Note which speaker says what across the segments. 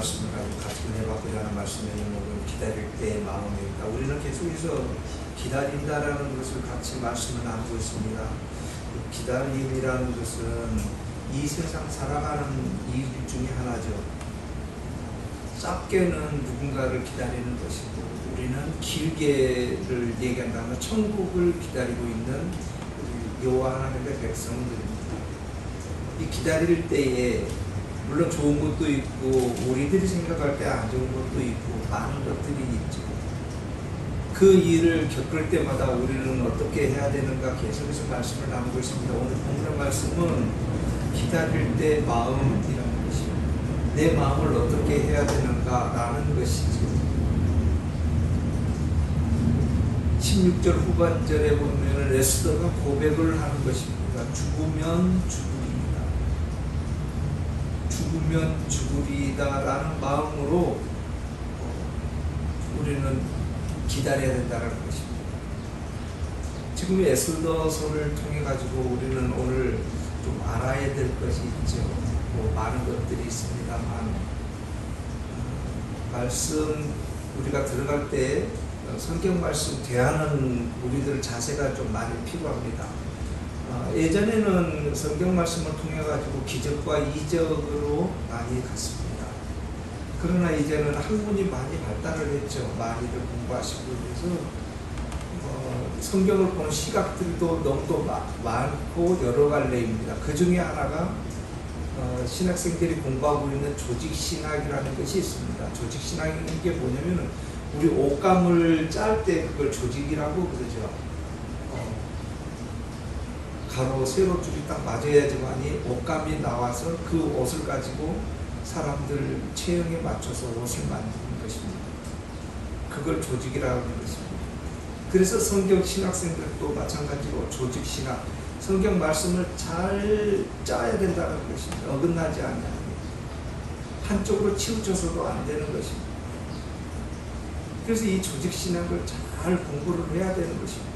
Speaker 1: 말씀을 같이 은혜받고자 하는 말씀의 제목은 기다릴 때의 마음입니다. 우리는 계속해서 기다린다라는 것을 같이 말씀을 나누고 있습니다. 기다림이라는 것은 이 세상 살아가는 이유 중에 하나죠. 짧게는 누군가를 기다리는 것이고, 우리는 길게를 얘기한다면 천국을 기다리고 있는 여호와 하나님의 백성들입니다. 이 기다릴 때에 물론 좋은 것도 있고 우리들이 생각할 때 안 좋은 것도 있고 많은 것들이 있죠. 그 일을 겪을 때마다 우리는 어떻게 해야 되는가 계속해서 말씀을 나누고 있습니다. 오늘 본문의 말씀은 기다릴 때 마음이라는 것입니다. 내 마음을 어떻게 해야 되는가라는 것이죠. 16절 후반절에 보면 에스더가 고백을 하는 것입니다. 죽으면 죽으리이다. 죽으면 죽으리이다라는 마음으로 우리는 기다려야 된다는 것입니다. 지금 에스더서를 통해 가지고 우리는 오늘 좀 알아야 될 것이 있죠. 많은 것들이 있습니다만 말씀 우리가 들어갈 때 성경 말씀 대하는 우리들 자세가 좀 많이 필요합니다. 예전에는 성경 말씀을 통해 가지고 기적과 이적으로 많이 갔습니다. 그러나 이제는 학문이 많이 발달을 했죠. 많이들 공부하시고 그래서 성경을 보는 시각들도 너무 많고 여러 갈래입니다. 그 중에 하나가 신학생들이 공부하고 있는 조직신학이라는 것이 있습니다. 조직신학이라는 게 뭐냐면 우리 옷감을 짤 때 그걸 조직이라고 그러죠. 가로 세로 줄이 딱 맞아야지만이 옷감이 나와서 그 옷을 가지고 사람들 체형에 맞춰서 옷을 만드는 것입니다. 그걸 조직이라고 하는 것입니다. 그래서 성경 신학생들도 마찬가지로 조직 신학, 성경 말씀을 잘 짜야 된다는 것입니다. 어긋나지 않게 한쪽으로 치우쳐서도 안 되는 것입니다. 그래서 이 조직 신학을 잘 공부를 해야 되는 것입니다.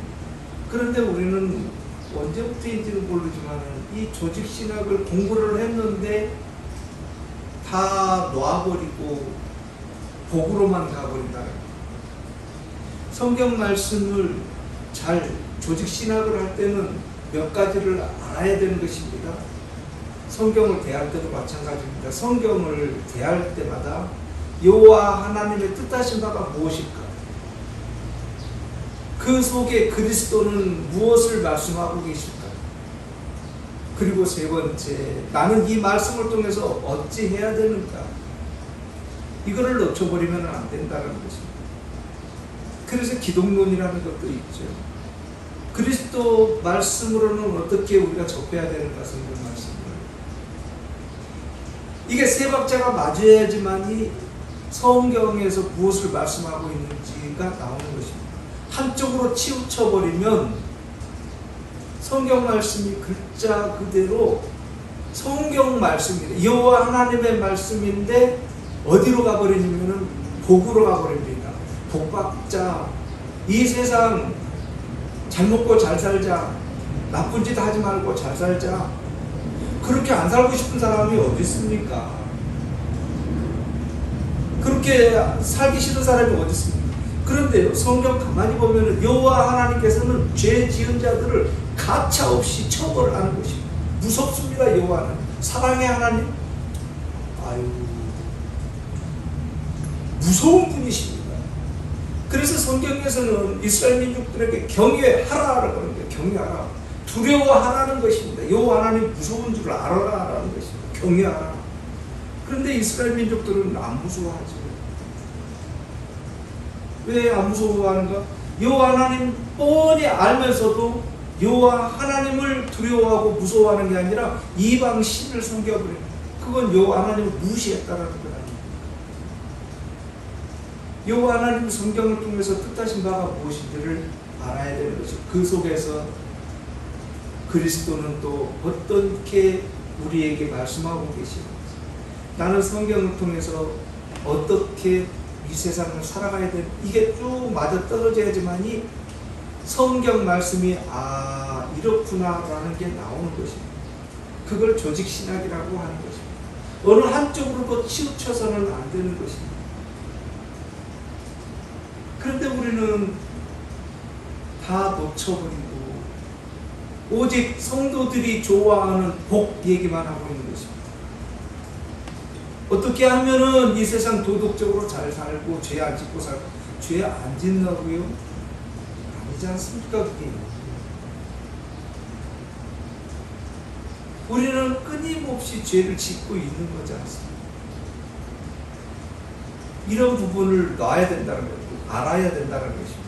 Speaker 1: 그런데 우리는 언제부터인지는 모르지만 이 조직 신학을 공부를 했는데 다 놔버리고 복으로만 가버린다는 거예요. 성경 말씀을 잘 조직 신학을 할 때는 몇 가지를 알아야 되는 것입니다. 성경을 대할 때도 마찬가지입니다. 성경을 대할 때마다 여호와 하나님의 뜻하신 바가 무엇일까? 그 속에 그리스도는 무엇을 말씀하고 계실까? 그리고 세 번째, 나는 이 말씀을 통해서 어찌 해야 되는가? 이거를 놓쳐버리면 안 된다는 것입니다. 그래서 기독론이라는 것도 있죠. 그리스도 말씀으로는 어떻게 우리가 접해야 되는가, 성경 말씀을. 이게 세 박자가 맞아야지만이 성경에서 무엇을 말씀하고 있는지가 나오는 것입니다. 한쪽으로 치우쳐버리면 성경 말씀이 글자 그대로 성경 말씀입니다. 여호와 하나님의 말씀인데 어디로 가버리냐면 복으로 가버립니다. 복박자, 이 세상 잘 먹고 잘 살자, 나쁜 짓 하지 말고 잘 살자, 그렇게 안 살고 싶은 사람이 어디 있습니까? 그렇게 살기 싫은 사람이 어디 있습니까? 그런데 성경 가만히 보면 여호와 하나님께서는 죄 지은 자들을 가차없이 처벌하는 것입니다. 무섭습니다. 여호와는 사랑의 하나님, 무서운 분이십니다. 그래서 성경에서는 이스라엘 민족들에게 경외하라라고 하는데, 경외하라, 두려워하라는 것입니다. 여호와 하나님 무서운 줄 알아라라는 것입니다. 경외하라. 그런데 이스라엘 민족들은 안 무서워하죠. 왜 안 무서워하는가? 여호와 하나님 뻔히 알면서도 여호와 하나님을 두려워하고 무서워하는 게 아니라 이방 신을 섬겨버립니다. 그건 여호와 하나님을 무시했다라는 것 아닙니까? 여호와 하나님 성경을 통해서 뜻하신 바가 무엇인지를 알아야 되는 것이죠. 그 속에서 그리스도는 또 어떻게 우리에게 말씀하고 계시는지, 나는 성경을 통해서 어떻게 이 세상을 살아가야 돼, 이게 쭉 맞아 떨어져야지만이 성경 말씀이 이렇구나라는 게 나오는 것입니다. 그걸 조직신학이라고 하는 것입니다. 어느 한쪽으로도 치우쳐서는 안 되는 것입니다. 그런데 우리는 다 놓쳐버리고 오직 성도들이 좋아하는 복 얘기만 하고 있는 것입니다. 어떻게 하면은 이 세상 도덕적으로 잘 살고 죄 안 짓고 살고, 죄 안 짓는다고요? 아니지 않습니까? 그게. 우리는 끊임없이 죄를 짓고 있는 거지 않습니까? 이런 부분을 놔야 된다는 거죠. 알아야 된다는 것입니다.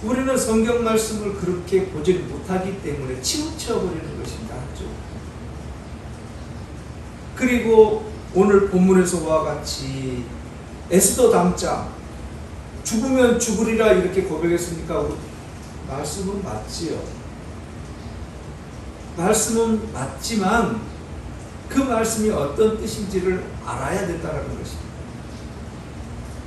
Speaker 1: 우리는 성경 말씀을 그렇게 보지 못하기 때문에 치우쳐버리는 것입니다. 한쪽. 그리고 오늘 본문에서와 같이 에스더 담장, 죽으면 죽으리라 이렇게 고백했으니까 말씀은 맞지요. 말씀은 맞지만 그 말씀이 어떤 뜻인지를 알아야 된다는 것입니다.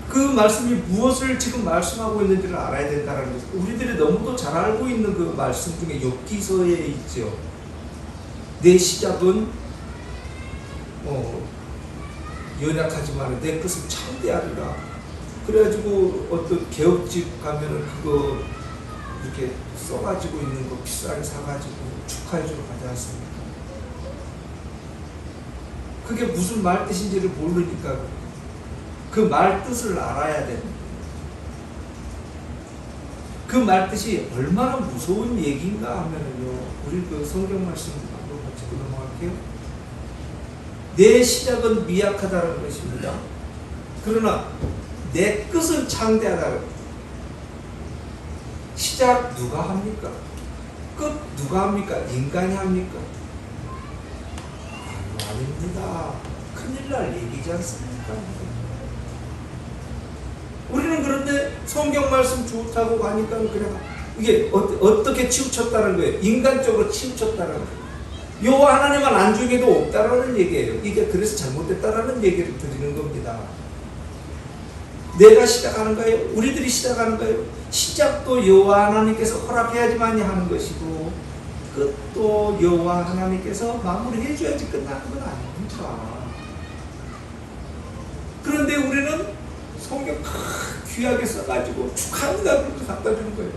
Speaker 1: 그 말씀이 무엇을 지금 말씀하고 있는지를 알아야 된다는 것입니다. 우리들이 너무도 잘 알고 있는 그 말씀 중에 욥기서에 있죠. 내 시작은 연약하지만 내 것을 창대하리라. 그래가지고 어떤 개업집 가면은 그거 이렇게 써가지고 있는 거 비싸게 사가지고 축하해주러 가지 않습니까? 그게 무슨 말 뜻인지를 모르니까 그 말 뜻을 알아야 됩니다. 그 말 뜻이 얼마나 무서운 얘기인가 하면은요, 우리 그 성경 말씀 한번 같이 넘어갈게요. 내 시작은 미약하다는 것입니다. 그러나 내 끝은 창대하다는. 시작 누가 합니까? 끝 누가 합니까? 인간이 합니까? 아닙니다. 큰일 날 얘기지 않습니까? 우리는 그런데 성경 말씀 좋다고 하니까 그냥 이게 어떻게 치우쳤다는 거예요? 인간적으로 치우쳤다는 거예요. 여호와 하나님만 안중에도 없다라는 얘기예요. 이게 그래서 잘못됐다라는 얘기를 드리는 겁니다. 내가 시작하는가요? 우리들이 시작하는가요? 시작도 여호와 하나님께서 허락해야지만이 하는 것이고 끝도 여호와 하나님께서 마무리해줘야지 끝나는 건 아닙니까? 그런데 우리는 성경 귀하게 써가지고 축하합니다 그렇게 갖다 주는 거예요.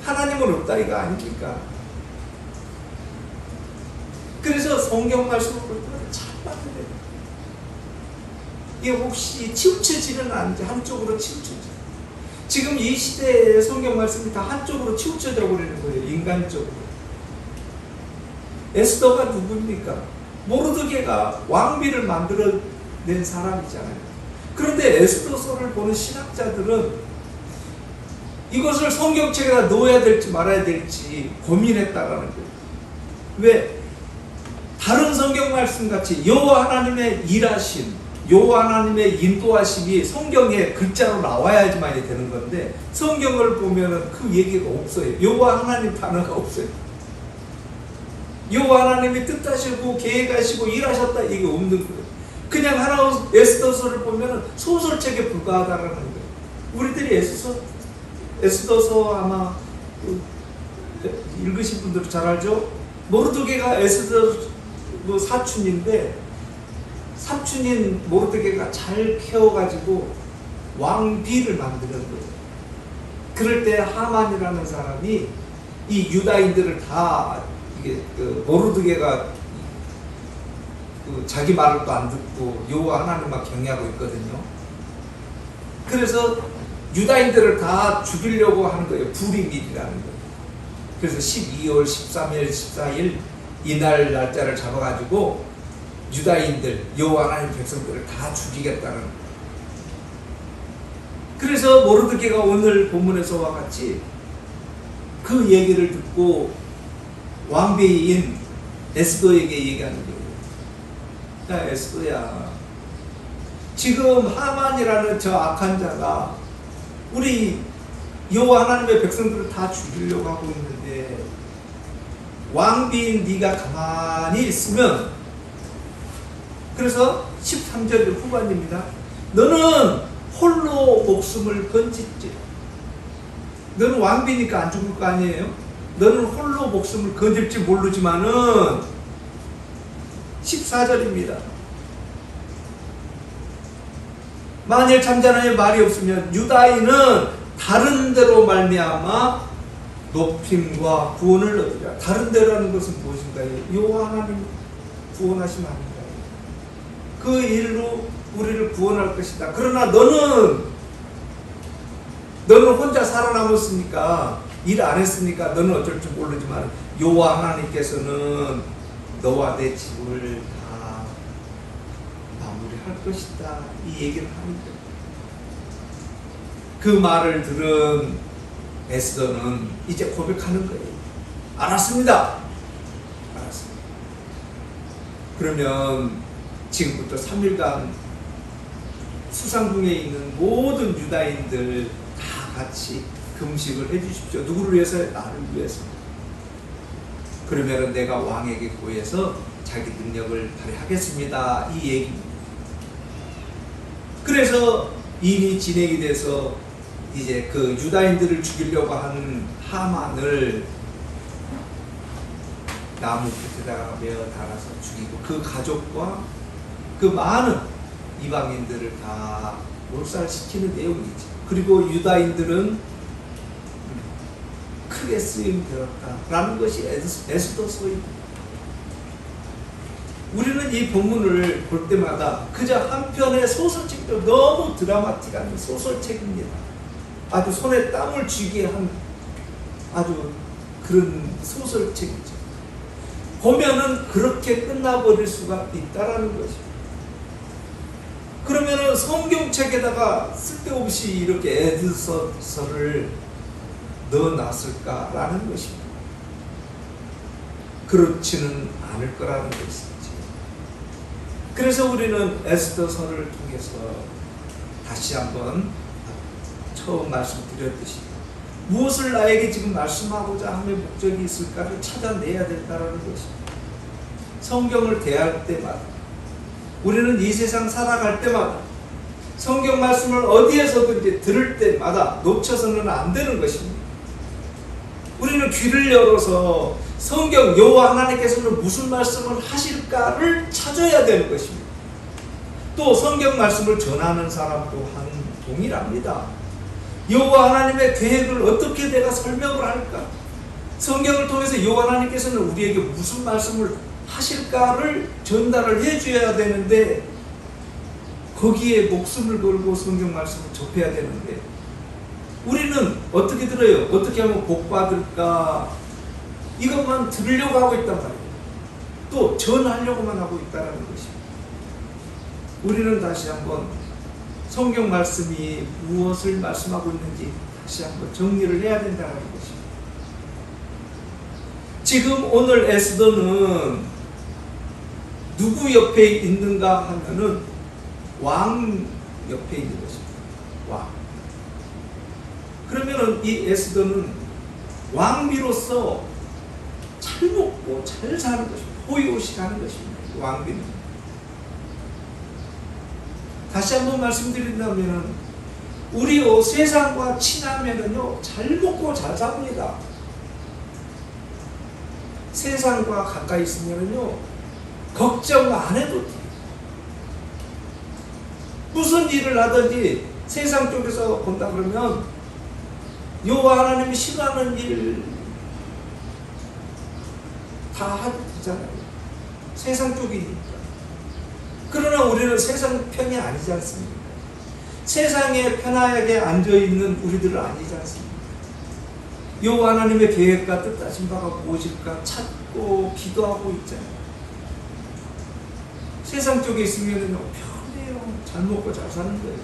Speaker 1: 하나님은 없다 이거 아닙니까? 그래서 성경 말씀을 볼 때마다 잘 봐야 돼요. 이게 혹시 치우쳐지는 않는지 한쪽으로 치우쳐져. 지금 이 시대의 성경 말씀이 다 한쪽으로 치우쳐져 버리는 거예요. 인간적으로. 에스더가 누구입니까? 모르드게가 왕비를 만들어낸 사람이잖아요. 그런데 에스더서를 보는 신학자들은 이것을 성경책에다 넣어야 될지 말아야 될지 고민했다라는 거예요. 왜? 다른 성경 말씀 같이 여호와 하나님의 일하심, 여호와 하나님의 인도하심이 성경에 글자로 나와야지만이 되는 건데 성경을 보면은 그 얘기가 없어요. 여호와 하나님 단어가 없어요. 여호와 하나님이 뜻하시고 계획하시고 일하셨다 이게 없는 거예요. 그냥 하나 에스더서를 보면은 소설책에 불과하다라는 거예요. 우리들이 에스더서 아마 읽으신 분들은 잘 알죠? 모르드게가 에스더 사촌인데 삼촌인 모르드게가 잘 키워가지고 왕비를 만드는 거예요. 그럴 때 하만이라는 사람이 이 유다인들을 다 이게 모르드게가 자기 말을 또 안 듣고 여호와 하나님만 경외하고 있거든요. 그래서 유다인들을 다 죽이려고 하는 거예요. 불임일이라는 거예요. 그래서 12월 13일 14일 이날 날짜를 잡아가지고 유다인들 여호와 하나님 백성들을 다 죽이겠다는 거예요. 그래서 모르드게가 오늘 본문에서와 같이 그 얘기를 듣고 왕비인 에스더에게 얘기하는 거예요. 야 에스더야, 지금 하만이라는 저 악한 자가 우리 여호와 하나님의 백성들을 다 죽이려고 하고 있는데 왕비인 네가 가만히 있으면, 그래서 13절 후반입니다. 너는 홀로 목숨을 건질지. 너는 왕비니까 안 죽을 거 아니에요? 너는 홀로 목숨을 건질지 모르지만은 14절입니다. 만일 잠잠하여 말이 없으면 유다인은 다른 데로 말미암아 높임과 구원을 얻으리라. 다른 데라는 것은 무엇인가요? 여호와 하나님 구원하심 아닌가요? 그 일로 우리를 구원할 것이다. 그러나 너는 혼자 살아남았으니까, 일 안 했으니까 너는 어쩔 줄 모르지만 여호와 하나님께서는 너와 내 집을 다 마무리할 것이다. 이 얘기를 하는 거예요. 그 말을 들은 에스더는 이제 고백하는 거예요. 알았습니다. 알았습니다. 그러면 지금부터 3일간 수상궁에 있는 모든 유다인들 다 같이 금식을 해주십시오. 누구를 위해서요? 나를 위해서. 그러면 내가 왕에게 구해서 자기 능력을 발휘하겠습니다. 이 얘기입니다. 그래서 일이 진행이 돼서 이제 그 유다인들을 죽이려고 하는 하만을 나무 끝에다가 메어 달아서 죽이고 그 가족과 그 많은 이방인들을 다 몰살시키는 내용이죠. 그리고 유다인들은 크게 쓰임 되었다라는 것이 에스더서입니다. 우리는 이 본문을 볼 때마다 그저 한 편의 소설책도 너무 드라마틱한 소설책입니다. 아주 손에 땀을 쥐게 한 아주 그런 소설책이죠. 보면은 그렇게 끝나버릴 수가 있다라는 것입니다. 그러면은 성경책에다가 쓸데없이 이렇게 에스더서를 넣어놨을까라는 것입니다. 그렇지는 않을 거라는 것이죠. 그래서 우리는 에스더서를 통해서 다시 한번 처음 말씀드렸듯이 무엇을 나에게 지금 말씀하고자 함의 목적이 있을까를 찾아내야 된다는 것입니다. 성경을 대할 때마다, 우리는 이 세상 살아갈 때마다, 성경 말씀을 어디에서든지 들을 때마다 놓쳐서는 안 되는 것입니다. 우리는 귀를 열어서 성경 여호와 하나님께서는 무슨 말씀을 하실까를 찾아야 되는 것입니다. 또 성경 말씀을 전하는 사람 또한 동일합니다. 여호와 하나님의 계획을 어떻게 내가 설명을 할까? 성경을 통해서 여호와 하나님께서는 우리에게 무슨 말씀을 하실까를 전달을 해줘야 되는데 거기에 목숨을 걸고 성경 말씀을 접해야 되는데 우리는 어떻게 들어요? 어떻게 하면 복 받을까? 이것만 들으려고 하고 있단 말이에요. 또 전하려고만 하고 있다는 것입니다. 우리는 다시 한번 성경 말씀이 무엇을 말씀하고 있는지 다시 한번 정리를 해야 된다는 것입니다. 지금 오늘 에스더는 누구 옆에 있는가 하면은 왕 옆에 있는 것입니다. 왕. 그러면은 이 에스더는 왕비로서 잘 먹고 잘 사는 것입니다. 호의호식하는 것입니다. 왕비는. 다시 한번 말씀드린다면 우리 세상과 친하면은요 잘 먹고 잘 삽니다. 세상과 가까이 있으면은요 걱정 안 해도 돼요. 무슨 일을 하든지 세상 쪽에서 본다 그러면 여호와 하나님이 싫어하는 일 다 하도 되잖아요. 세상 쪽이니까. 그러나 우리는 세상 편이 아니지 않습니까? 세상에 편하게 앉아있는 우리들은 아니지 않습니까? 여호와 하나님의 계획과 뜻하신 바가 무엇일까 찾고 기도하고 있잖아요. 세상 쪽에 있으면 편해요. 잘 먹고 잘 사는 거예요.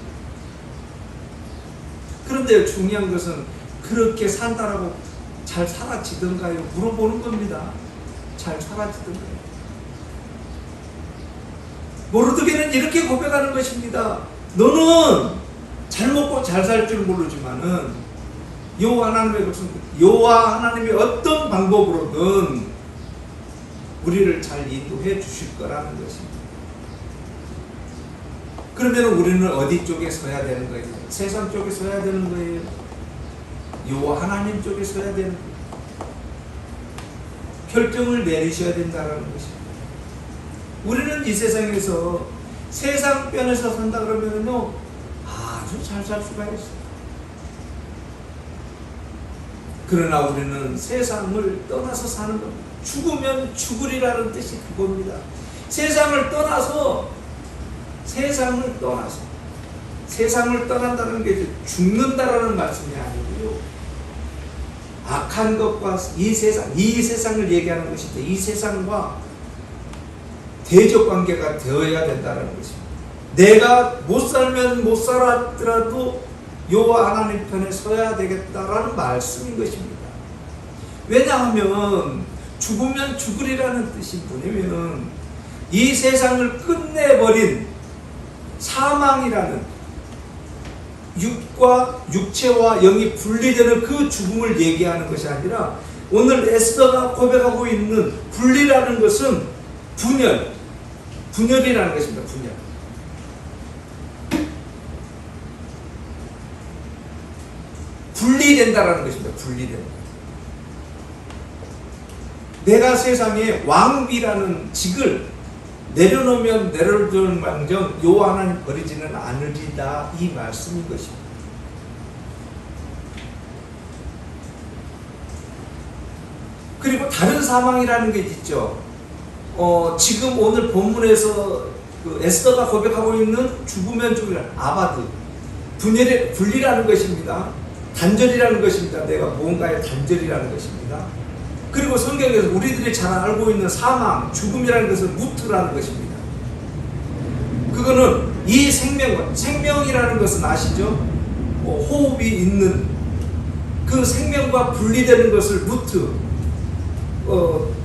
Speaker 1: 그런데 중요한 것은 그렇게 산다라고 잘 살아지던가요? 물어보는 겁니다. 잘 살아지던가요? 모르드게는 이렇게 고백하는 것입니다. 너는 잘 먹고 잘 살 줄 모르지만은 여호와 하나님이 어떤 방법으로든 우리를 잘 인도해 주실 거라는 것입니다. 그러면 우리는 어디 쪽에 서야 되는 거예요? 세상 쪽에 서야 되는 거예요? 여호와 하나님 쪽에 서야 되는 거예요? 결정을 내리셔야 된다는 것입니다. 우리는 이 세상에서 세상 편에서 산다 그러면요 아주 잘 살 수가 있어요. 그러나 우리는 세상을 떠나서 사는 겁니다. 죽으면 죽으리라는 뜻이 그겁니다. 세상을 떠나서 세상을 떠난다는 게 죽는다라는 말씀이 아니고요. 악한 것과 이 세상을 얘기하는 것인데 이 세상과 대적 관계가 되어야 된다는 것입니다. 내가 못 살면 못 살았더라도 여호와 하나님 편에 서야 되겠다라는 말씀인 것입니다. 왜냐하면 죽으면 죽으리라는 뜻이 뭐냐면은 이 세상을 끝내버린 사망이라는 육체와 영이 분리되는 그 죽음을 얘기하는 것이 아니라 오늘 에스더가 고백하고 있는 분리라는 것은 분열이라는 것입니다. 분리된다라는 것입니다. 분리된다. 내가 세상에 왕비라는 직을 내려놓으면 내려놓은 망정 여호와 하나님 버리지는 않으리다 이 말씀인 것입니다. 그리고 다른 사망이라는 게 있죠. 지금 오늘 본문에서 그 에스더가 고백하고 있는 죽으면 죽으리라 아바드 분리라는 것입니다. 단절이라는 것입니다. 내가 무언가의 단절이라는 것입니다. 그리고 성경에서 우리들이 잘 알고 있는 사망, 죽음이라는 것은 무트라는 것입니다. 그거는 이 생명이라는 것은 아시죠? 호흡이 있는 그 생명과 분리되는 것을 무트,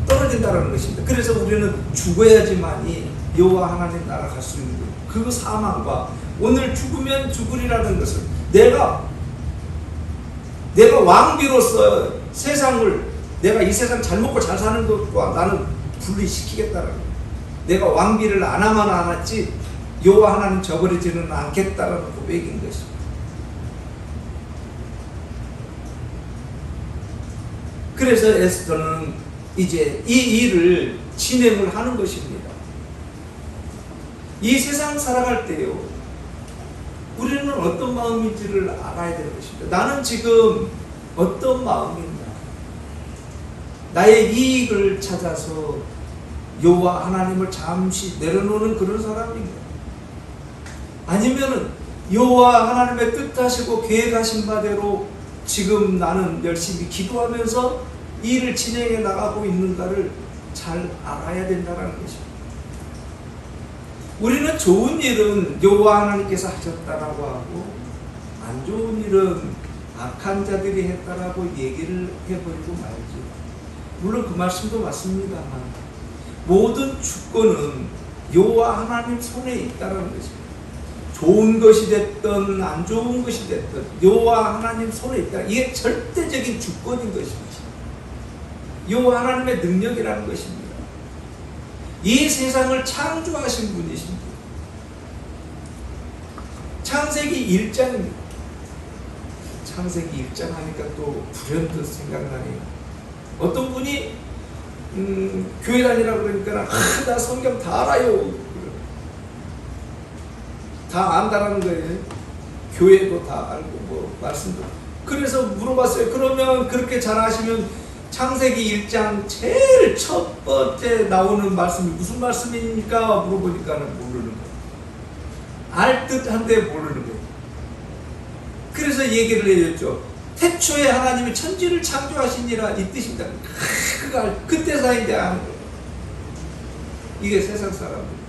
Speaker 1: 떨어진다는 것입니다. 그래서 우리는 죽어야지만이 여호와 하나님 나라 갈 수 있는 거예요. 그 사망과 오늘 죽으면 죽으리라는 것을 내가 왕비로서 내가 이 세상 잘 먹고 잘 사는 것과 나는 분리시키겠다라는 거예요. 내가 왕비를 안 하면 안 했지 여호와 하나님 저버리지는 않겠다라는 고백인 것입니다. 그래서 에스더는 이제 이 일을 진행을 하는 것입니다. 이 세상 살아갈 때요, 우리는 어떤 마음인지를 알아야 되는 것입니다. 나는 지금 어떤 마음인가? 나의 이익을 찾아서 여호와 하나님을 잠시 내려놓는 그런 사람인가? 아니면은 여호와 하나님의 뜻하시고 계획하신 바대로 지금 나는 열심히 기도하면서 일을 진행해 나가고 있는가를 잘 알아야 된다는 것입니다. 우리는 좋은 일은 여호와 하나님께서 하셨다라고 하고 안 좋은 일은 악한 자들이 했다라고 얘기를 해버리고 말죠. 물론 그 말씀도 맞습니다만 모든 주권은 여호와 하나님 손에 있다는 것입니다. 좋은 것이 됐든 안 좋은 것이 됐든 여호와 하나님 손에 있다. 이게 절대적인 주권인 것입니다. 여호와 하나님의 능력이라는 것입니다. 이 세상을 창조하신 분이십니다. 창세기 1장입니다. 창세기 1장 하니까 또 불현듯 생각나네요. 어떤 분이 교회 다니라 그러니까 나 성경 다 알아요. 다 안다라는 거예요. 교회도 다 알고 뭐 말씀도. 그래서 물어봤어요. 그러면 그렇게 잘 아시면 창세기 1장 제일 첫 번째 나오는 말씀이 무슨 말씀입니까? 물어보니까는 모르는 거예요. 알 듯한데 모르는 거예요. 그래서 얘기를 해줬죠. 태초에 하나님이 천지를 창조하시니라 이 뜻입니다. 그때서 이제 아는 거예요. 이게 세상 사람들.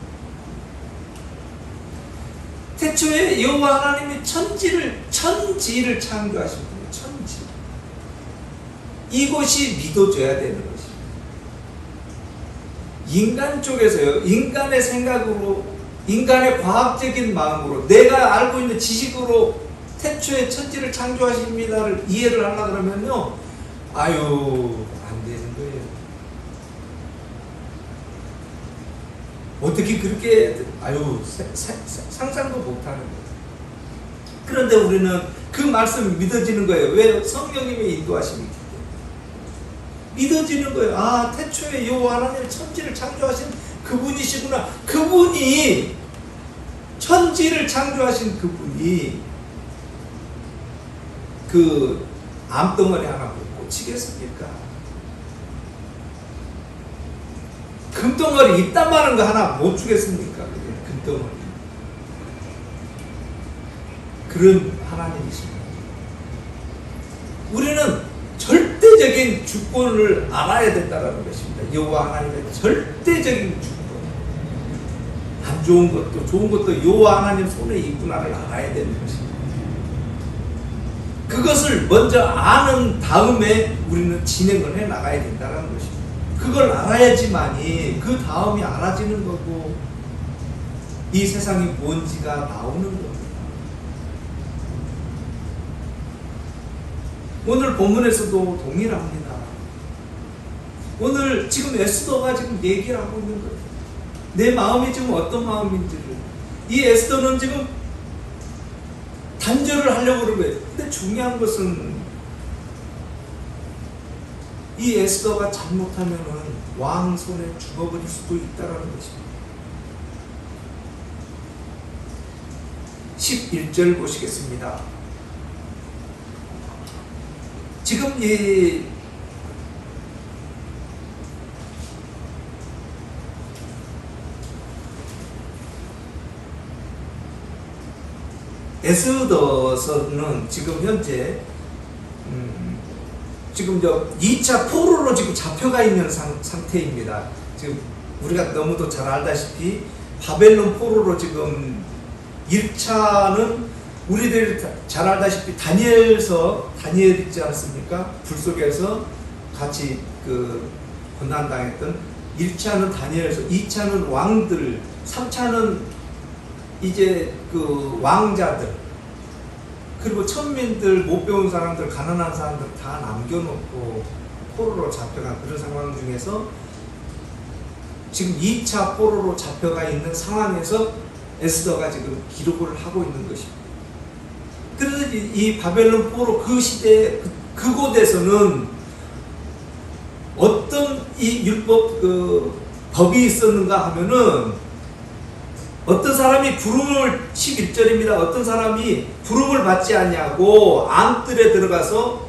Speaker 1: 태초에 여호와 하나님이 천지를 창조하신 거예요. 천지. 이것이 믿어져야 되는 것입니다. 인간 쪽에서요, 인간의 생각으로, 인간의 과학적인 마음으로, 내가 알고 있는 지식으로 태초에 천지를 창조하십니다를 이해를 하려고 그러면요, 안 되는 거예요. 어떻게 그렇게, 상상도 못하는 거예요. 그런데 우리는 그 말씀이 믿어지는 거예요. 왜? 성령님의 인도하심이 있기 때문에. 믿어지는 거예요. 태초에 여호와 하나님의 천지를 창조하신 그분이시구나. 그분이 천지를 창조하신 그분이 그 암덩어리 하나 못 고치겠습니까? 금덩어리 이딴 많은 거 하나 못 주겠습니까? 금덩어리. 그런 하나님이십니다. 우리는 절대적인 주권을 알아야 된다는 것입니다. 여호와 하나님의 절대적인 주권. 안 좋은 것도 좋은 것도 여호와 하나님 손에 있구나를 알아야 되는 것입니다. 그것을 먼저 아는 다음에 우리는 진행을 해 나가야 된다는 것입니다. 그걸 알아야지만이 그 다음이 알아지는 거고 이 세상이 뭔지가 나오는 겁니다. 오늘 본문에서도 동일합니다. 오늘 지금 에스더가 지금 얘기를 하고 있는 거예요. 내 마음이 지금 어떤 마음인지를. 이 에스더는 지금 단절을 하려고 그러고요. 근데 중요한 것은 이 에스더가 잘못하면은 왕 손에 죽어버릴 수도 있다는 것입니다. 11절 보시겠습니다. 지금 이 에스더서는 지금 현재 지금 2차 포로로 지금 잡혀가 있는 상태입니다. 지금 우리가 너무도 잘 알다시피 바벨론 포로로 지금 1차는 우리들 잘 알다시피 다니엘 있지 않습니까? 불 속에서 같이 그 고난당했던 1차는 다니엘서, 2차는 왕들, 3차는 이제 그 왕자들, 그리고 천민들, 못 배운 사람들, 가난한 사람들 다 남겨놓고 포로로 잡혀간 그런 상황 중에서 지금 2차 포로로 잡혀가 있는 상황에서 에스더가 지금 기록을 하고 있는 것입니다. 그래서 이 바벨론 포로 그 시대 그곳에서는 어떤 이 율법 법이 있었는가 하면은 어떤 사람이 부름을 11절입니다. 어떤 사람이 부름을 받지 않냐고 암뜰에 들어가서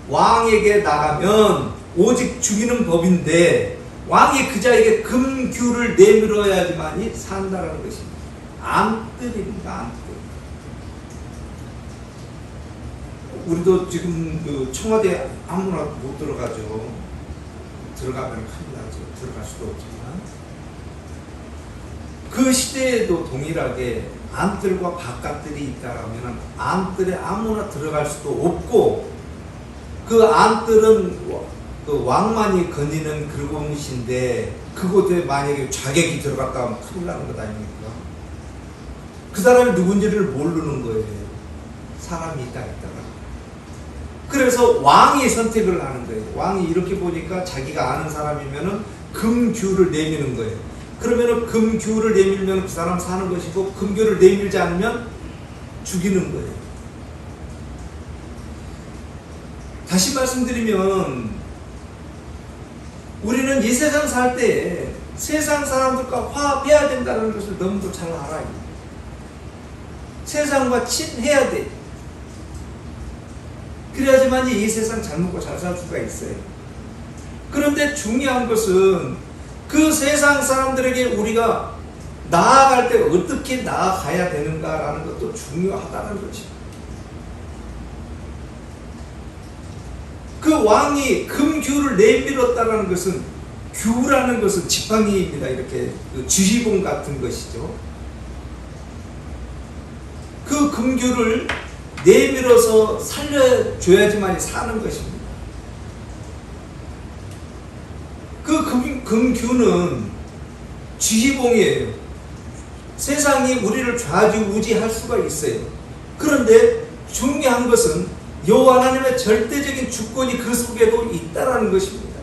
Speaker 1: 왕에게 나가면 오직 죽이는 법인데 왕이 그자에게 금규를 내밀어야지만이 산다라는 것입니다. 암뜰입니다. 암뜰. 우리도 지금 그 청와대 아무나 못 들어가죠. 들어가면 큰일 나죠. 들어갈 수도 없지만 그 시대에도 동일하게 암뜰과 바깥들이 있다라면 암뜰에 아무나 들어갈 수도 없고 그 암뜰은 그 왕만이 거니는 그곳인데 그곳에 만약에 좌객이 들어갔다 하면 큰일 나는 것 아닙니까? 그 사람이 누군지를 모르는 거예요. 사람이 있다가. 그래서 왕이 선택을 하는 거예요. 왕이 이렇게 보니까 자기가 아는 사람이면은 금규를 내미는 거예요. 그러면은 금규를 내밀면 그 사람 사는 것이고 금규를 내밀지 않으면 죽이는 거예요. 다시 말씀드리면 우리는 이 세상 살 때 세상 사람들과 화합해야 된다는 것을 너무도 잘 알아요. 세상과 친해야 돼. 그래야지만 이 세상 잘 먹고 잘 살 수가 있어요. 그런데 중요한 것은 그 세상 사람들에게 우리가 나아갈 때 어떻게 나아가야 되는가라는 것도 중요하다는 것입니다. 그 왕이 금규를 내밀었다는 것은 규라는 것은 지팡이입니다. 이렇게 주시봉 같은 것이죠. 그 금규를 내밀어서 살려줘야지만 사는 것입니다. 그 금규는 지휘봉이에요. 세상이 우리를 좌지우지할 수가 있어요. 그런데 중요한 것은 여호와 하나님의 절대적인 주권이 그 속에도 있다라는 것입니다.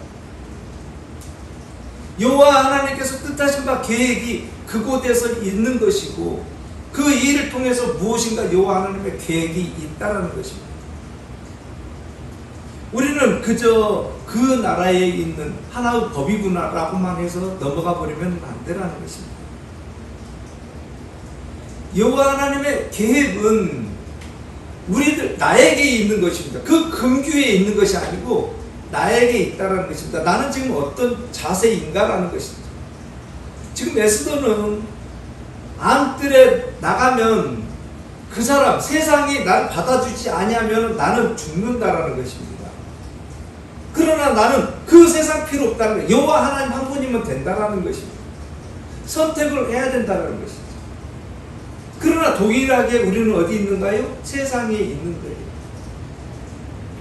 Speaker 1: 여호와 하나님께서 뜻하신 바 계획이 그곳에서 있는 것이고 그 일을 통해서 무엇인가 여호와 하나님의 계획이 있다라는 것입니다. 우리는 그저 그 나라에 있는 하나의 법이구나라고만 해서 넘어가 버리면 안 되라는 것입니다. 여호와 하나님의 계획은 우리들 나에게 있는 것입니다. 그 근규에 있는 것이 아니고 나에게 있다라는 것입니다. 나는 지금 어떤 자세인가라는 것입니다. 지금 에스더는 안뜰에 나가면 그 사람 세상이 날 받아주지 아니하면 나는 죽는다라는 것입니다. 그러나 나는 그 세상 필요 없다는 거예요. 여호와 하나님 한 분이면 된다라는 것입니다. 선택을 해야 된다는 것이죠. 그러나 동일하게 우리는 어디 있는가요? 세상에 있는 거예요.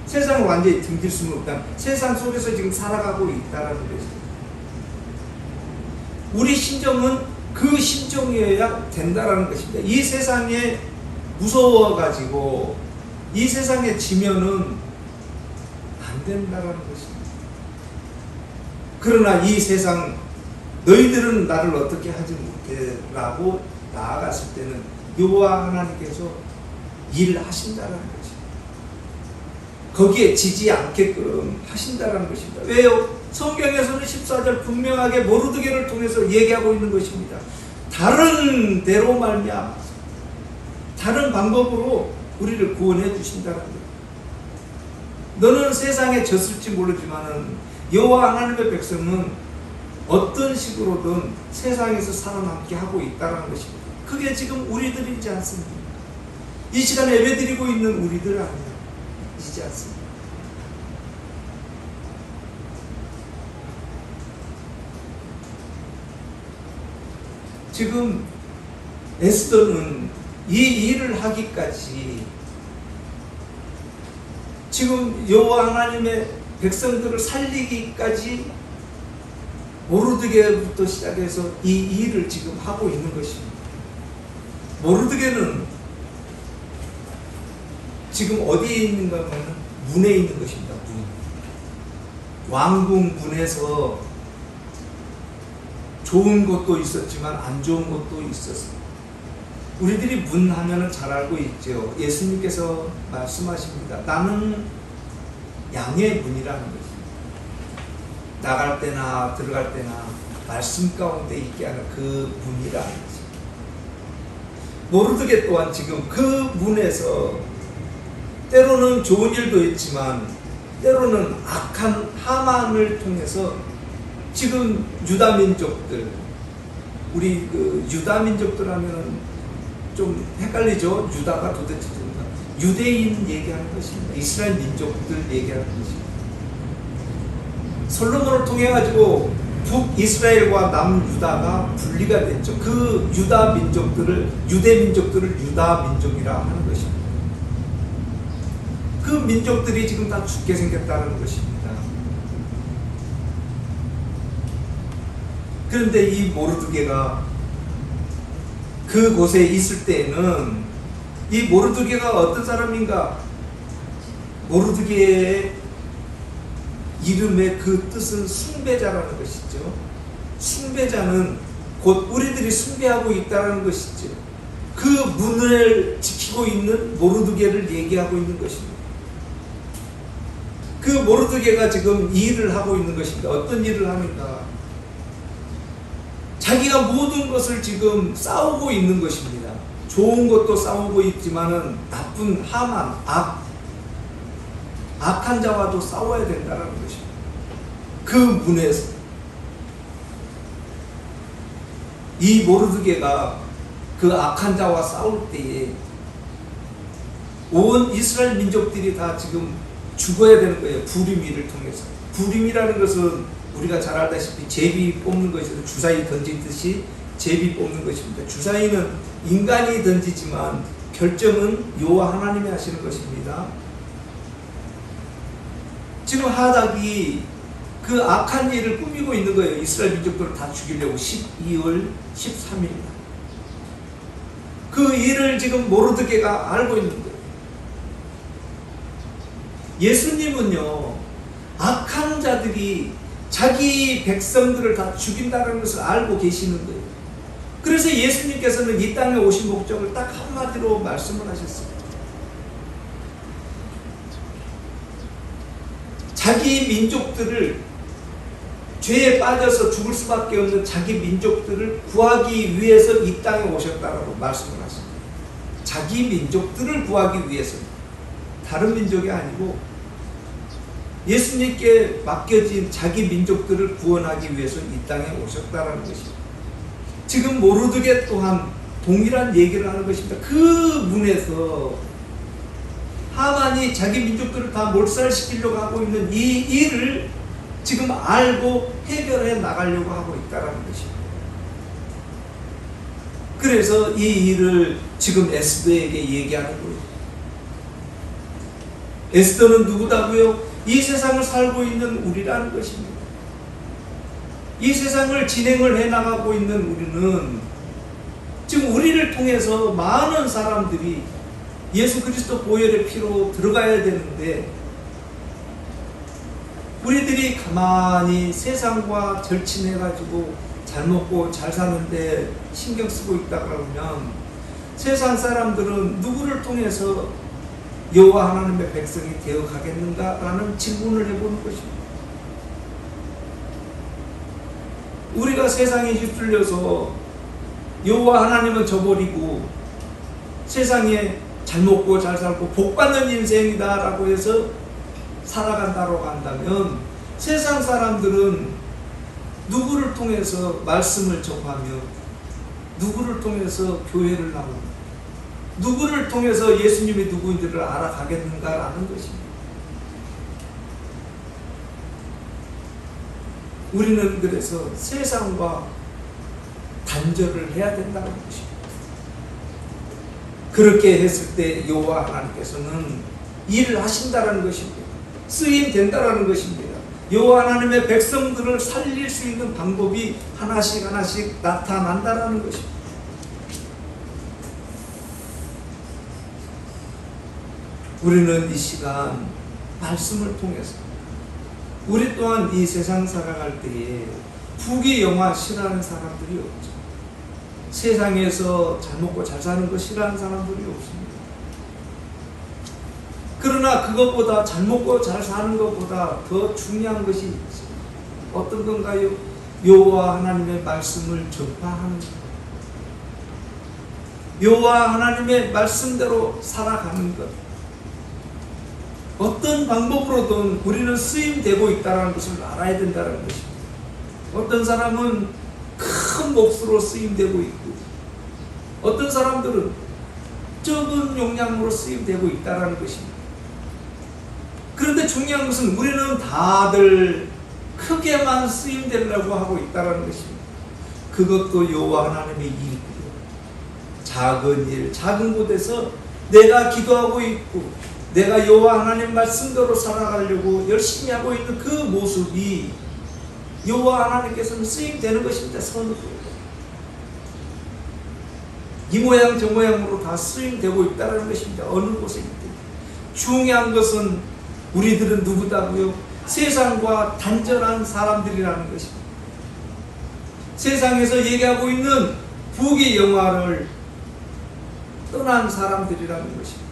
Speaker 1: 세상을 완전히 등질 수는 없다. 세상 속에서 지금 살아가고 있다라는 것입니다. 우리 심정은 그 심정이어야 된다라는 것입니다. 이 세상에 무서워가지고 이 세상에 지면은 안 된다라는 것입니다. 그러나 이 세상 너희들은 나를 어떻게 하지 못해라고 나아갔을 때는 여호와 하나님께서 일을 하신다라는 것입니다. 거기에 지지 않게끔 하신다라는 것입니다. 왜요? 성경에서는 14절 분명하게 모르드게를 통해서 얘기하고 있는 것입니다. 다른 대로 말미암아 다른 방법으로 우리를 구원해 주신다는 거예요. 너는 세상에 졌을지 모르지만은 여호와 하나님의 백성은 어떤 식으로든 세상에서 살아남게 하고 있다는 것입니다. 그게 지금 우리들이지 않습니까? 이 시간에 예배드리고 있는 우리들 아니지 않습니까? 지금 에스더는 이 일을 하기까지 지금 여호와 하나님의 백성들을 살리기까지 모르드게부터 시작해서 이 일을 지금 하고 있는 것입니다. 모르드게는 지금 어디에 있는가 하면 문에 있는 것입니다. 문. 왕궁 문에서 좋은 것도 있었지만 안 좋은 것도 있었습니다. 우리들이 문 하면은 잘 알고 있죠. 예수님께서 말씀하십니다. 나는 양의 문이라는 것입니다. 나갈 때나 들어갈 때나 말씀 가운데 있게 하는 그 문이라는 것입니다. 모르드게 또한 지금 그 문에서 때로는 좋은 일도 있지만 때로는 악한 하만을 통해서 지금 유다 민족들, 우리 그 유다 민족들 하면은 좀 헷갈리죠. 유다가 도대체 뭔가 유대인 얘기하는 것입니다. 이스라엘 민족들 얘기하는 것입니다. 솔로몬을 통해 가지고 북이스라엘과 남유다가 분리가 됐죠. 그 유다 민족들을 유대 민족들을 유다 민족이라 하는 것입니다. 그 민족들이 지금 다 죽게 생겼다는 것입니다. 그런데 이 모르드게가 그곳에 있을 때에는 이 모르드게가 어떤 사람인가? 모르드게의 이름의 그 뜻은 숭배자라는 것이죠. 숭배자는 곧 우리들이 숭배하고 있다는 것이죠. 그 문을 지키고 있는 모르드게를 얘기하고 있는 것입니다. 그 모르드게가 지금 이 일을 하고 있는 것입니다. 어떤 일을 하는가? 자기가 모든 것을 지금 싸우고 있는 것입니다. 좋은 것도 싸우고 있지만은 나쁜 하만, 악한 자와도 싸워야 된다는 것입니다. 그 문에서 이 모르드게가 그 악한 자와 싸울 때에 온 이스라엘 민족들이 다 지금 죽어야 되는 거예요. 부림이를 통해서. 부림이라는 것은 우리가 잘 알다시피 제비 뽑는 것에서 주사위 던지듯이 제비 뽑는 것입니다. 주사위는 인간이 던지지만 결정은 여호와 하나님이 하시는 것입니다. 지금 하닥이 그 악한 일을 꾸미고 있는 거예요. 이스라엘 민족들을 다 죽이려고 12월 13일 그 일을 지금 모르드게가 알고 있는 거예요. 예수님은요, 악한 자들이 자기 백성들을 다 죽인다는 것을 알고 계시는 거예요. 그래서 예수님께서는 이 땅에 오신 목적을 딱 한마디로 말씀을 하셨어요. 자기 민족들을, 죄에 빠져서 죽을 수밖에 없는 자기 민족들을 구하기 위해서 이 땅에 오셨다라고 말씀을 하십니다. 자기 민족들을 구하기 위해서, 다른 민족이 아니고 예수님께 맡겨진 자기 민족들을 구원하기 위해서 이 땅에 오셨다라는 것입니다. 지금 모르드게 또한 동일한 얘기를 하는 것입니다. 그 문에서 하만이 자기 민족들을 다 몰살시키려고 하고 있는 이 일을 지금 알고 해결해 나가려고 하고 있다는 것입니다. 그래서 이 일을 지금 에스더에게 얘기하는 거예요. 에스더는 누구다고요? 이 세상을 살고 있는 우리라는 것입니다. 이 세상을 진행을 해나가고 있는 우리는 지금 우리를 통해서 많은 사람들이 예수 그리스도 보혈의 피로 들어가야 되는데, 우리들이 가만히 세상과 절친해가지고 잘 먹고 잘 사는데 신경 쓰고 있다 그러면 세상 사람들은 누구를 통해서 여호와 하나님의 백성이 되어 가겠는가라는 질문을 해보는 것입니다. 우리가 세상에 휩쓸려서 여호와 하나님은 저버리고 세상에 잘 먹고 잘 살고 복 받는 인생이다라고 해서 살아간다고 한다면, 세상 사람들은 누구를 통해서 말씀을 접하며, 누구를 통해서 교회를 나오고, 누구를 통해서 예수님이 누구인지를 알아가겠는가라는 것입니다. 우리는 그래서 세상과 단절을 해야 된다는 것입니다. 그렇게 했을 때 여호와 하나님께서는 일을 하신다는 것입니다. 쓰임 된다는 것입니다. 여호와 하나님의 백성들을 살릴 수 있는 방법이 하나씩 하나씩 나타난다는 것입니다. 우리는 이 시간 말씀을 통해서 우리 또한 이 세상 살아갈 때에 부귀영화 싫어하는 사람들이 없죠. 세상에서 잘 먹고 잘 사는 거 싫어하는 사람들이 없습니다. 그러나 그것보다, 잘 먹고 잘 사는 것보다 더 중요한 것이 있습니다. 어떤 건가요? 여호와 하나님의 말씀을 전파하는 것, 여호와 하나님의 말씀대로 살아가는 것. 어떤 방법으로든 우리는 쓰임되고 있다는 것을 알아야 된다는 것입니다. 어떤 사람은 큰 몫으로 쓰임되고 있고, 어떤 사람들은 적은 용량으로 쓰임되고 있다는 것입니다. 그런데 중요한 것은 우리는 다들 크게만 쓰임되려고 하고 있다는 것입니다. 그것도 여호와 하나님의 일이고요. 작은 일, 작은 곳에서 내가 기도하고 있고 내가 여호와 하나님 말씀대로 살아가려고 열심히 하고 있는 그 모습이 여호와 하나님께서는 쓰임되는 것입니다. 선으로 이 모양 저 모양으로 다 쓰임되고 있다는 것입니다. 어느 곳에 있든. 중요한 것은 우리들은 누구다고요? 세상과 단절한 사람들이라는 것입니다. 세상에서 얘기하고 있는 부귀영화를 떠난 사람들이라는 것입니다.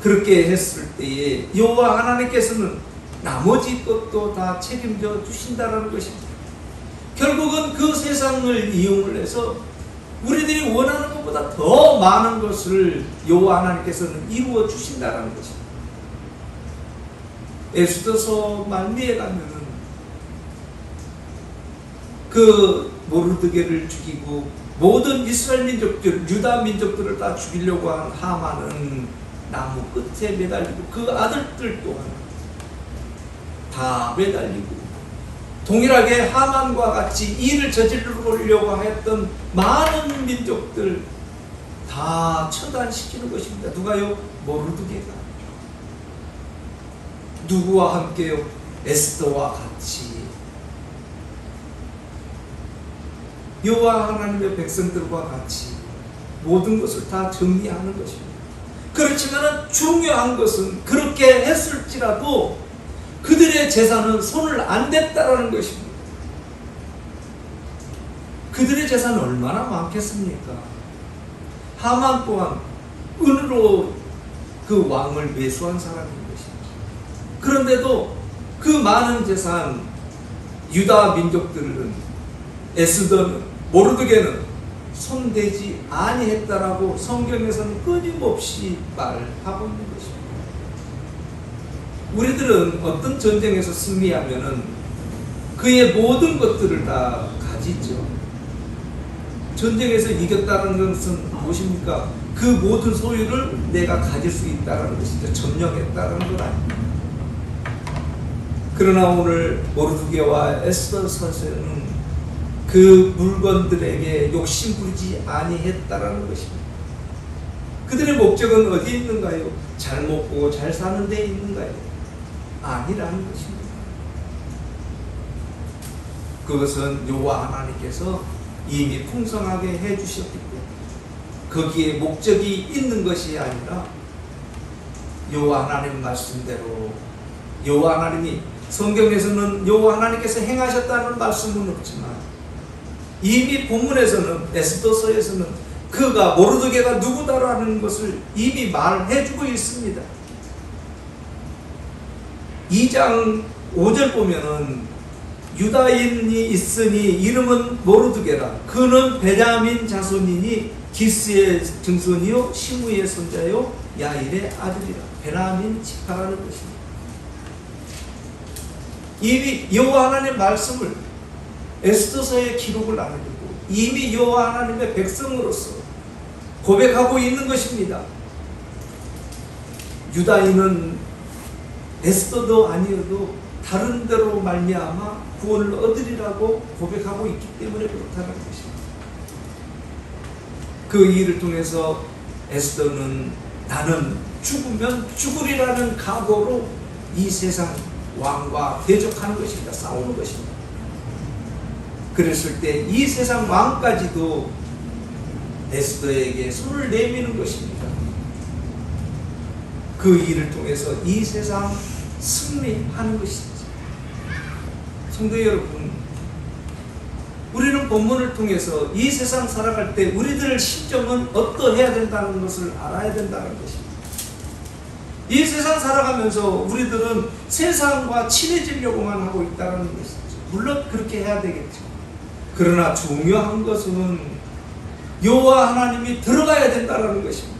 Speaker 1: 그렇게 했을 때에 여호와 하나님께서는 나머지 것도 다 책임져 주신다는 것입니다. 결국은 그 세상을 이용을 해서 우리들이 원하는 것보다 더 많은 것을 여호와 하나님께서는 이루어 주신다는 것입니다. 에스더서 말미에 가면은 그 모르드게를 죽이고 모든 이스라엘 민족들, 유다 민족들을 다 죽이려고 한 하만은 나무 끝에 매달리고 그 아들들 또한 다 매달리고 동일하게 하만과 같이 일을 저지르려고 했던 많은 민족들 다 처단시키는 것입니다. 누가요? 모르드게가. 누구와 함께요? 에스더와 같이 여호와 하나님의 백성들과 같이 모든 것을 다 정리하는 것입니다. 그렇지만 중요한 것은 그렇게 했을지라도 그들의 재산은 손을 안 댔다라는 것입니다. 그들의 재산은 얼마나 많겠습니까? 하만 또한 은으로 그 왕을 매수한 사람인 것입니다. 그런데도 그 많은 재산 유다 민족들은 에스더는 모르드게는 손대지 아니했다라고 성경에서는 끊임없이 말하고 있는 것입니다. 우리들은 어떤 전쟁에서 승리하면은 그의 모든 것들을 다 가지죠. 전쟁에서 이겼다는 것은 무엇입니까? 그 모든 소유를 내가 가질 수 있다는 것이죠. 점령했다는 건 아닙니다. 그러나 오늘 모르드게와 에스더서에는 그 물건들에게 욕심부리지 아니했다라는 것입니다. 그들의 목적은 어디에 있는가요? 잘 먹고 잘 사는 데에 있는가요? 아니라는 것입니다. 그것은 여호와 하나님께서 이미 풍성하게 해주셨기 때문에 거기에 목적이 있는 것이 아니라 여호와 하나님 말씀대로 여호와 하나님이 성경에서는 여호와 하나님께서 행하셨다는 말씀은 없지만 이미 본문에서는 에스더서에서는 그가 모르드게가 누구다라는 것을 이미 말해주고 있습니다. 2장 5절 보면은 유다인이 있으니 이름은 모르드게라. 그는 베냐민 자손이니 기스의 증손이요 시므의 손자요 야일의 아들이라. 베냐민 지파라는 것입니다. 이미 여호와 하나님의 말씀을 에스더서에 기록을 남겨두고 이미 여호와 하나님의 백성으로서 고백하고 있는 것입니다. 유다인은 에스더도 아니어도 다른 데로 말미암아 구원을 얻으리라고 고백하고 있기 때문에 그렇다는 것입니다. 그 일을 통해서 에스더는 나는 죽으면 죽으리라는 각오로 이 세상 왕과 대적하는 것입니다. 싸우는 것입니다. 그랬을 때 이 세상 왕까지도 에스더에게 손을 내미는 것입니다. 그 일을 통해서 이 세상 승리하는 것이죠. 성도 여러분, 우리는 본문을 통해서 이 세상 살아갈 때 우리들의 심정은 어떠해야 된다는 것을 알아야 된다는 것입니다. 이 세상 살아가면서 우리들은 세상과 친해지려고만 하고 있다는 것이죠. 물론 그렇게 해야 되겠죠. 그러나 중요한 것은 여호와 하나님이 들어가야 된다는 것입니다.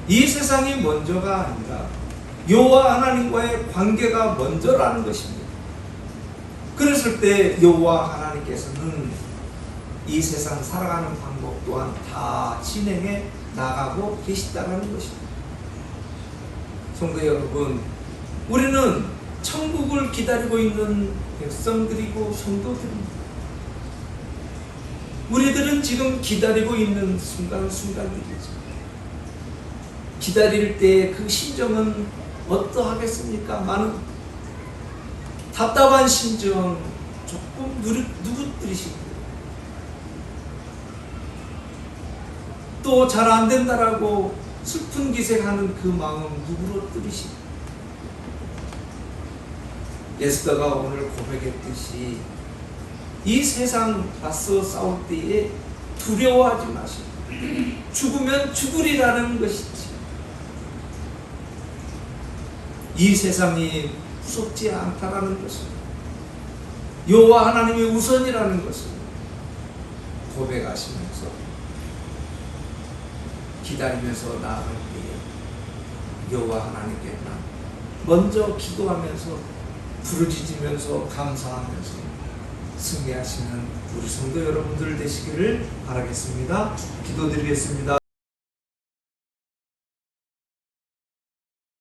Speaker 1: 이 세상이 먼저가 아니라 여호와 하나님과의 관계가 먼저라는 것입니다. 그랬을 때 여호와 하나님께서는 이 세상 살아가는 방법 또한 다 진행해 나가고 계시다는 것입니다. 성도 여러분, 우리는 천국을 기다리고 있는 백성들이고 성도들입니다. 우리들은 지금 기다리고 있는 순간순간들이죠. 기다릴 때 그 심정은 어떠하겠습니까? 많은 답답한 심정 조금 누구들이시고 또 잘 안 된다라고 슬픈 기색하는 그 마음 누구로들이시고 에스더가 오늘 고백했듯이 이 세상 맞서 싸울 때에 두려워하지 마시고 죽으면 죽으리라는 것이지 이 세상이 무섭지 않다라는 것을 여호와 하나님이 우선이라는 것을 고백하시면서 기다리면서 나아갈 때에 여호와 하나님께 먼저 기도하면서 부르짖으면서 감사하면서 승리하시는 우리 성도 여러분들 되시기를 바라겠습니다. 기도드리겠습니다.